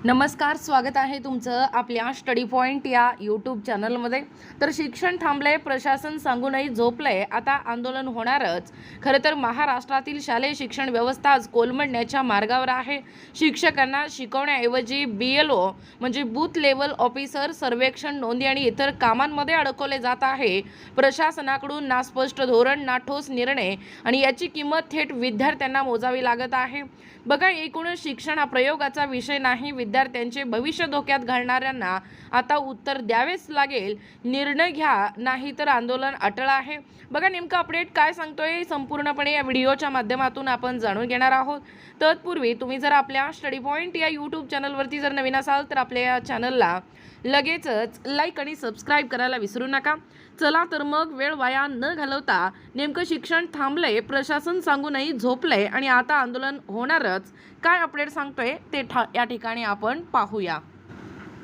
नमस्कार, स्वागत आहे तुमचं आपल्या स्टडी पॉइंट या यूट्यूब चॅनलमध्ये। तर शिक्षण थांबले, प्रशासन सांगूनही झोपले, आता आंदोलन होणारच। खरं तर महाराष्ट्रातील शालेय शिक्षण व्यवस्था आज कोलमडण्याच्या मार्गावर आहे। शिक्षकांना शिकवण्याऐवजी BLO म्हणजे बूथ लेवल ऑफिसर सर्वेक्षण, नोंदी आणि इतर कामांमध्ये अडकवले जात आहे। प्रशासनाकडून ना स्पष्ट धोरण, ना ठोस निर्णय आणि याची किंमत थेट विद्यार्थ्यांना मोजावी लागत आहे। बघा, एकूणच शिक्षण हा प्रयोगाचा विषय नाही, विद्यार्थ्यांचे भविष्य धोक्यात घालणाऱ्यांना आता उत्तर द्यावेच लागेल। निर्णय घ्या, नाही तर आंदोलन अटळ आहे। बघा, नेमकं अपडेट काय सांगतोय संपूर्णपणे या व्हिडिओच्या माध्यमातून आपण जाणून घेणार आहोत। तत्पूर्वी तुम्ही जर आपल्या स्टडी पॉइंट या यूट्यूब चॅनलवरती जर नवीन असाल तर आपल्या या चॅनलला लगेचच लाईक आणि सबस्क्राईब करायला विसरू नका। चला तर मग वेळ वाया न घालवता नेमकं शिक्षण थांबलंय, प्रशासन सांगूनही झोपलंय आणि आता आंदोलन होणारच, काय अपडेट सांगतोय ते या ठिकाणी आपण पाहूया।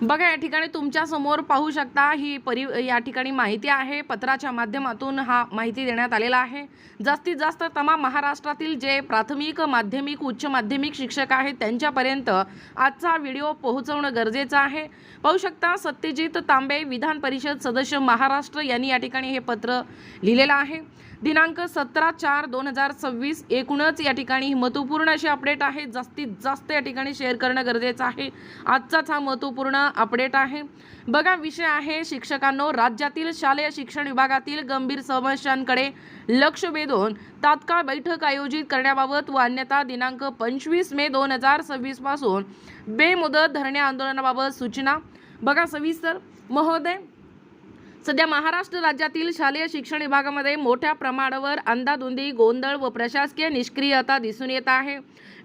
बघा, या ठिकाणी तुमच्या समोर पाहू शकता ही या ठिकाणी माहिती आहे, पत्राच्या माध्यमातून हा माहिती देण्यात आलेला आहे। जास्तीत जास्त तमाम महाराष्ट्रातील जे प्राथमिक, माध्यमिक, उच्च माध्यमिक शिक्षक आहेत त्यांच्यापर्यंत आजचा व्हिडिओ पोहोचवणं गरजेचं आहे। पाहू शकता, सत्यजित तांबे विधान परिषद सदस्य महाराष्ट्र यांनी या ठिकाणी हे पत्र लिहिलेलं आहे। दिनांक 17/4/2026। एकूणच या ठिकाणी महत्त्वपूर्ण अशी अपडेट आहे, जास्तीत जास्त या ठिकाणी शेअर करणं गरजेचं आहे। आजचाच हा महत्त्वपूर्ण अपडेट आहे। बघा, विषय आहे शिक्षकांनो, राज्यातील शालेय शिक्षण विभागातील गंभीर समस्यांकडे लक्ष वेधून तात्काळ बैठक आयोजित करण्याबाबत व अन्यथा दिनांक 25 मे 2026 पासून बेमुदत धरणे आंदोलनाबाबत सूचना। बघा सविस्तर महोदय, सध्या महाराष्ट्र राज्यातील शालेय शिक्षण विभागामध्ये मोठ्या प्रमाणावर अंधाधुंदी, गोंधळ व प्रशासकीय निष्क्रियता दिसून येत आहे।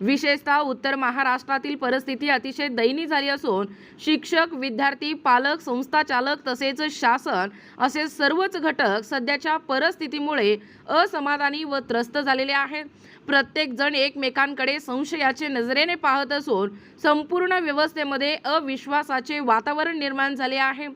विशेषतः उत्तर महाराष्ट्रातील परिस्थिती अतिशय दयनीय झाली असून शिक्षक, विद्यार्थी, पालक, संस्थाचालक तसेच शासन असे सर्वच घटक सध्याच्या परिस्थितीमुळे असमाधानी व त्रस्त झालेले आहेत। प्रत्येक जण एकमेकांकडे संशयाचे नजरेने पाहत असून संपूर्ण व्यवस्थेमध्ये अविश्वासाचे वातावरण निर्माण झाले आहे।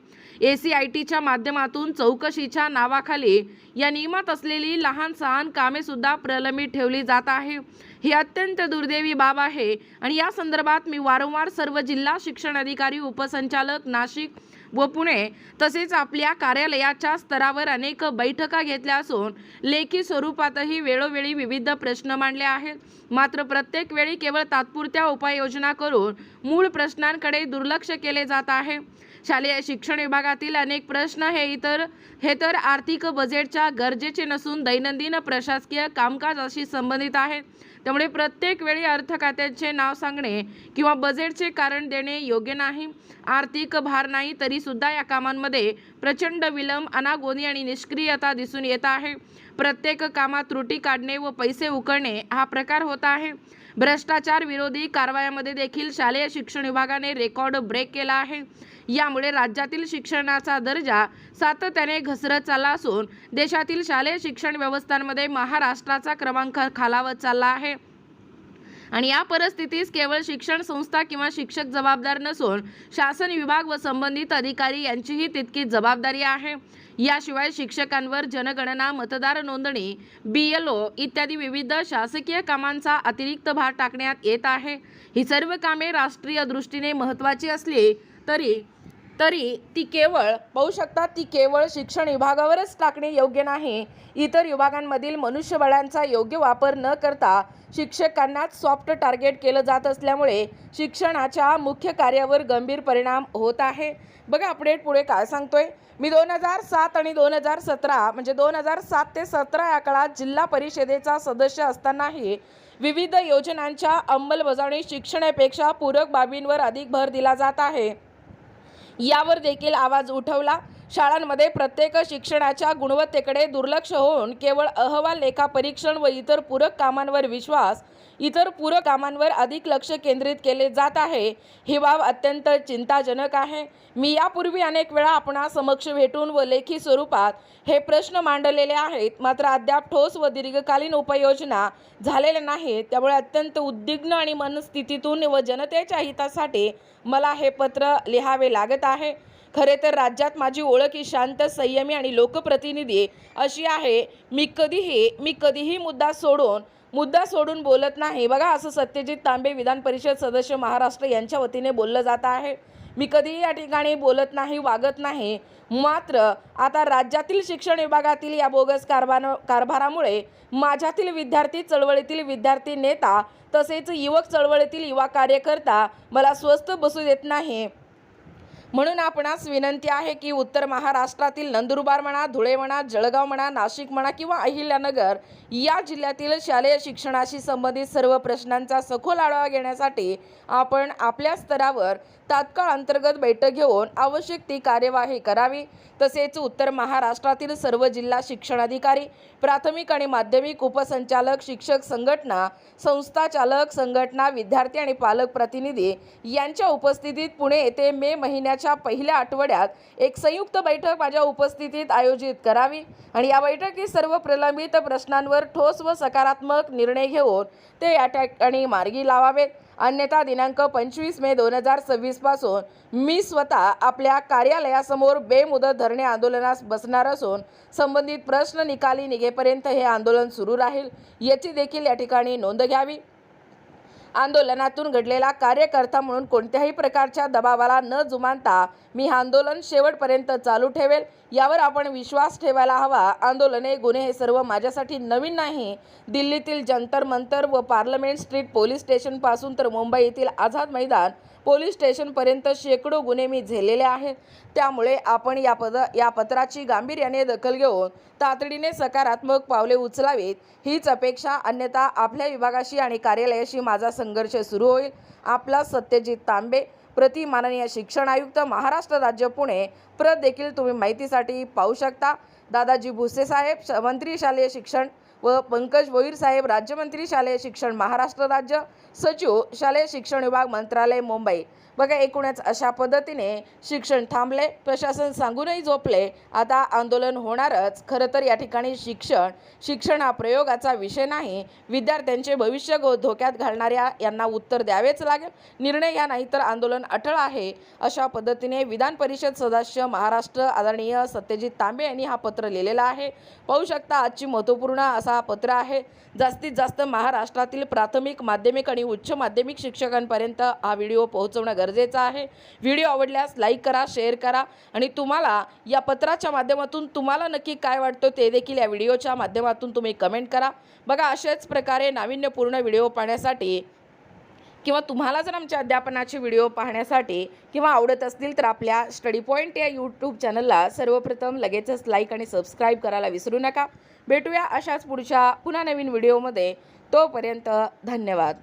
ACITच्या माध्यमातून चौकशीच्या नावाखाली या नियमात असलेली लहान सहान कामे सुद्धा प्रलंबित ठेवली जात आहे। ही अत्यंत दुर्दैवी बाब आहे आणि या संदर्भात मी वारंवार सर्व जिल्हा शिक्षण अधिकारी, उपसंचालक नाशिक व पुणे तसेच आपल्या कार्यालयाच्या स्तरावर अनेक बैठका घेतल्या असून लेखी स्वरूपातही वेळोवेळी विविध प्रश्न मांडले आहेत। मात्र प्रत्येक वेळी केवळ तात्पुरत्या उपाययोजना करून मूळ प्रश्नांकडे दुर्लक्ष केले जात आहे। शालेय शिक्षण विभागातील अनेक प्रश्न हे तर आर्थिक बजेटच्या गरजेचे नसून दैनंदिन प्रशासकीय कामकाजाशी संबंधित आहेत। त्यामुळे प्रत्येक वेळी अर्थ खात्याचे नाव सांगणे किंवा बजेटचे कारण देणे योग्य नाही। आर्थिक भार नाही तरी सुद्धा या कामांमध्ये प्रचंड विलंब, अनागोंदी आणि निष्क्रियता दिसून येत आहे। प्रत्येक कामात त्रुटी काढणे व पैसे उकळणे हा प्रकार होत आहे। भ्रष्टाचार विरोधी कारवायामध्ये देखील शालेय शिक्षण विभागाने रेकॉर्ड ब्रेक केला आहे। यामुळे राज्यातील शिक्षणाचा दर्जा सातत्याने घसरत चालला असून देशातील शालेय शिक्षण व्यवस्थांमध्ये महाराष्ट्राचा क्रमांक खालावत चालला आहे। आणि या परिस्थितीस केवळ शिक्षण संस्था किंवा शिक्षक जबाबदार नसून शासन विभाग व संबंधित अधिकारी यांचीही तितकीच जबाबदारी आहे। याशिवाय शिक्षकांवर जनगणना, मतदार नोंदणी, BLO इत्यादी विविध शासकीय कामांचा अतिरिक्त भार टाकण्यात येत आहे। ही सर्व कामे राष्ट्रीय दृष्टीने महत्त्वाची असली तरी ती केवळ शिक्षण विभागावरच टाकणे योग्य नाही। इतर विभागांमधील मनुष्यबळांचा योग्य वापर न करता शिक्षकांनाच सॉफ्ट टार्गेट केलं जात असल्यामुळे शिक्षणाच्या मुख्य कार्यावर गंभीर परिणाम होत आहे। बघा, अपडेट पुढे काय सांगतोय। मी 2007 आणि 2017 म्हणजे 2007 ते 17 या काळात जिल्हा परिषदेचा सदस्य असतानाही विविध योजनांच्या अंमलबजावणी शिक्षणापेक्षा पूरक बाबींवर अधिक भर दिला जात आहे, यावर देखील आवाज उठवला। शाळांमध्ये प्रत्येक शिक्षणाच्या गुणवत्तेकडे दुर्लक्ष होऊन केवळ अहवाल, लेखापरीक्षण व इतर पूरक कामांवर अधिक लक्ष केंद्रित केले जात आहे। ही बाब अत्यंत चिंताजनक आहे। मी यापूर्वी अनेक वेळा आपणा समक्ष भेटून व लेखी स्वरूपात हे प्रश्न मांडलेले आहेत, मात्र अद्याप ठोस व दीर्घकालीन उपाययोजना झालेल्या नाहीत। त्यामुळे अत्यंत उद्विग्न आणि मनस्थितीतून व जनतेच्या हितासाठी मला हे पत्र लिहावे लागत आहे। खरे तर राज्यात माझी ओळख ही शांत, संयमी आणि लोकप्रतिनिधी अशी आहे। मी कधीही मुद्दा सोडून मुद्दा सोडून बोलत नाही. बघा, असं सत्यजित तांबे विधान परिषद सदस्य महाराष्ट्र यांच्या वतीने बोललं जात आहे. मी कधीही या ठिकाणी बोलत नाही, वागत नाही. मात्र आता राज्यातील शिक्षण विभागातील या बोगस कारभारामुळे माझ्यातील विद्यार्थी चळवळीतील विद्यार्थी नेता तसेच युवक चळवळीतील युवा कार्यकर्ता मला स्वस्थ बसू देत नाही. म्हणून आपणास विनंती आहे की उत्तर महाराष्ट्रातील नंदुरबार म्हणा, धुळे म्हणा, जळगाव म्हणा, नाशिक म्हणा किंवा अहिल्यानगर या जिल्ह्यातील शालेय शिक्षणाशी संबंधित सर्व प्रश्नांचा सखोल आढावा घेण्यासाठी आपण आपल्या स्तरावर तात्काळ अंतर्गत बैठक घेऊन आवश्यक ती कार्यवाही करावी. तसेच उत्तर महाराष्ट्रातील सर्व जिल्हा शिक्षणाधिकारी, प्राथमिक आणि माध्यमिक उपसंचालक, शिक्षक संघटना, संस्थाचालक संघटना, विद्यार्थी आणि पालक प्रतिनिधी यांच्या उपस्थितीत पुणे येथे मे महिन्याच्या पहिल्या आठवड्यात एक संयुक्त बैठक माझ्या उपस्थितीत आयोजित करावी आणि या बैठकीत सर्व प्रलंबित प्रश्नांवर ठोस व सकारात्मक निर्णय घेऊन ते या ठिकाणी मार्गी लावावेत. अन्यथा दिनांक 25 मे 2026 पासून मी स्वतः आपल्या कार्यालयासमोर बेमुदत धरणे आंदोलनास बसणार असून संबंधित प्रश्न निकाली निघेपर्यंत हे आंदोलन सुरू राहील याची देखील या ठिकाणी नोंद घ्यावी. आंदोलनातून घडलेला कार्यकर्ता म्हणून कोणत्याही प्रकारच्या दबावाला न जुमानता मी हे आंदोलन शेवटपर्यंत चालू ठेवेल, यावर आपण विश्वास ठेवायला हवा. आंदोलने, गुन्हे हे सर्व माझ्यासाठी नवीन नाही. दिल्लीतील जंतर मंतर व पार्लमेंट स्ट्रीट पोलीस स्टेशनपासून तर मुंबई येथील आझाद मैदान पोलीस स्टेशनपर्यंत शेकडो गुन्हे मी झेललेले आहेत. त्यामुळे आपण या पत्राची गांभीर्याने दखल घेऊन तातडीने सकारात्मक पावले उचलावीत हीच अपेक्षा. अन्यथा आपल्या विभागाशी आणि कार्यालयाशी माझा संघर्ष सुरू होईल. आपला सत्यजित तांबे, प्रति माननीय शिक्षण आयुक्त, महाराष्ट्र राज्य, पुणे. प्रत देखील तुम्ही माहितीसाठी पाहू शकता. दादाजी भुसे साहेब, मंत्री शालेय शिक्षण, व पंकज भोईर साहेब, राज्यमंत्री शालेय शिक्षण, महाराष्ट्र राज्य, सचिव शालेय शिक्षण विभाग, मंत्रालय, मुंबई. बघा, एकूणच अशा पद्धतीने शिक्षण थांबले, प्रशासन सांगूनही झोपले. आता आंदोलन होणारच. खरं तर या ठिकाणी शिक्षण हा प्रयोगाचा विषय नाही. विद्यार्थ्यांचे भविष्य धोक्यात घालणाऱ्या यांना उत्तर द्यावेच लागेल. निर्णय घ्या, नाहीतर आंदोलन अटळ आहे. अशा पद्धतीने विधान परिषद सदस्य महाराष्ट्र आदरणीय सत्यजित तांबे यांनी हा पत्र लिहिलेला आहे. पाहू शकता, आजची महत्त्वपूर्ण असा पत्र आहे. जास्तीत जास्त महाराष्ट्रातील प्राथमिक, माध्यमिक आणि उच्च माध्यमिक शिक्षकांपर्यंत हा व्हिडिओ पोहोचवणं गरजेचं आहे. व्हिडिओ आवडल्यास लाईक करा, शेअर करा आणि तुम्हाला या पत्राच्या माध्यमातून तुम्हाला नक्की काय वाटतं ते देखील या व्हिडिओच्या माध्यमातून तुम्ही कमेंट करा. बघा, अशाच प्रकारे नाविन्यपूर्ण व्हिडिओ पाहण्यासाठी किंवा तुम्हाला जर आमच्या अध्यापनाचे व्हिडिओ पाहण्यासाठी किंवा आवडत असतील तर आपल्या स्टडी पॉईंट या यूट्यूब चॅनलला सर्वप्रथम लगेचच लाईक आणि सबस्क्राईब करायला विसरू नका. भेटूया अशाच पुढच्या पुन्हा नवीन व्हिडिओमध्ये. तोपर्यंत धन्यवाद.